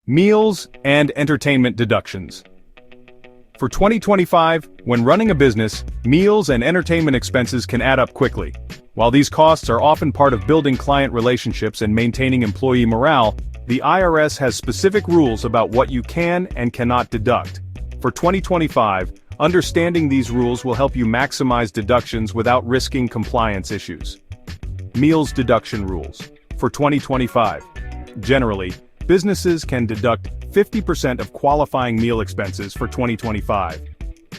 Meals and entertainment deductions. For 2025, when running a business, meals and entertainment expenses can add up quickly. While these costs are often part of building client relationships and maintaining employee morale, the IRS has specific rules about what you can and cannot deduct. For 2025, understanding these rules will help you maximize deductions without risking compliance issues. Meals deduction rules. For 2025, generally, businesses can deduct 50% of qualifying meal expenses for 2025.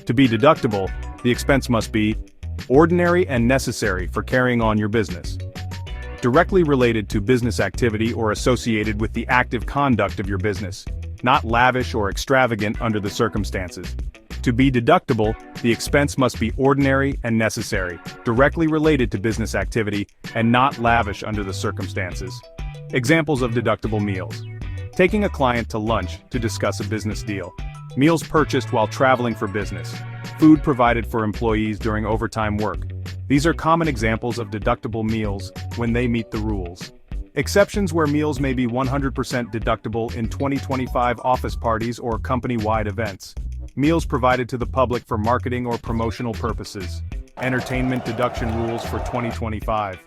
To be deductible, the expense must be ordinary and necessary for carrying on your business, directly related to business activity or associated with the active conduct of your business, not lavish or extravagant under the circumstances. To be deductible, the expense must be ordinary and necessary, directly related to business activity, and not lavish under the circumstances. Examples of deductible meals. Taking a client to lunch to discuss a business deal. Meals purchased while traveling for business. Food provided for employees during overtime work. These are common examples of deductible meals when they meet the rules. Exceptions where meals may be 100% deductible in 2025 office parties or company-wide events. Meals provided to the public for marketing or promotional purposes. Entertainment deduction rules for 2025.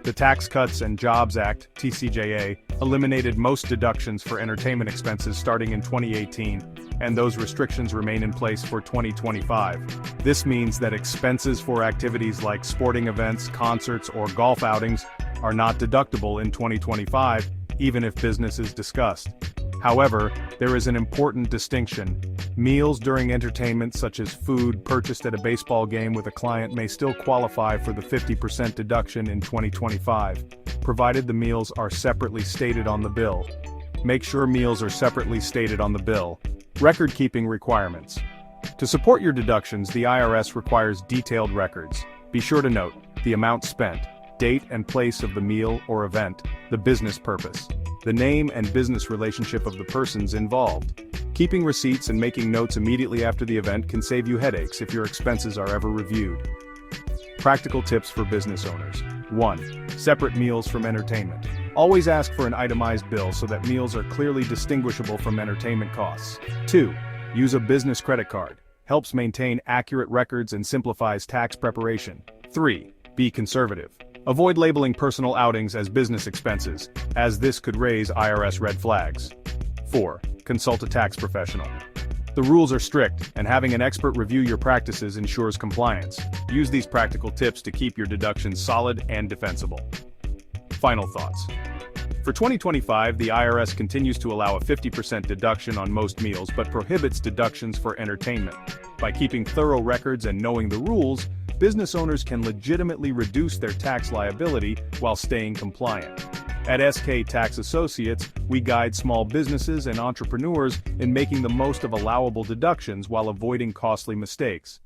The Tax Cuts and Jobs Act, TCJA, eliminated most deductions for entertainment expenses starting in 2018, and those restrictions remain in place for 2025. This means that expenses for activities like sporting events, concerts, or golf outings are not deductible in 2025, even if business is discussed. However, there is an important distinction. Meals during entertainment such as food purchased at a baseball game with a client may still qualify for the 50% deduction in 2025, provided the meals are separately stated on the bill. Make sure meals are separately stated on the bill. Record-keeping requirements. To support your deductions, the IRS requires detailed records. Be sure to note the amount spent, date and place of the meal or event, the business purpose, the name and business relationship of the persons involved. Keeping receipts and making notes immediately after the event can save you headaches if your expenses are ever reviewed. Practical tips for business owners. 1. Separate meals from entertainment. Always ask for an itemized bill so that meals are clearly distinguishable from entertainment costs. 2. Use a business credit card. Helps maintain accurate records and simplifies tax preparation. 3. Be conservative. Avoid labeling personal outings as business expenses, as this could raise IRS red flags. 4. Consult a tax professional. The rules are strict, and having an expert review your practices ensures compliance. Use these practical tips to keep your deductions solid and defensible. Final thoughts. For 2025, the IRS continues to allow a 50% deduction on most meals but prohibits deductions for entertainment. By keeping thorough records and knowing the rules, business owners can legitimately reduce their tax liability while staying compliant. At SK Tax Associates, we guide small businesses and entrepreneurs in making the most of allowable deductions while avoiding costly mistakes.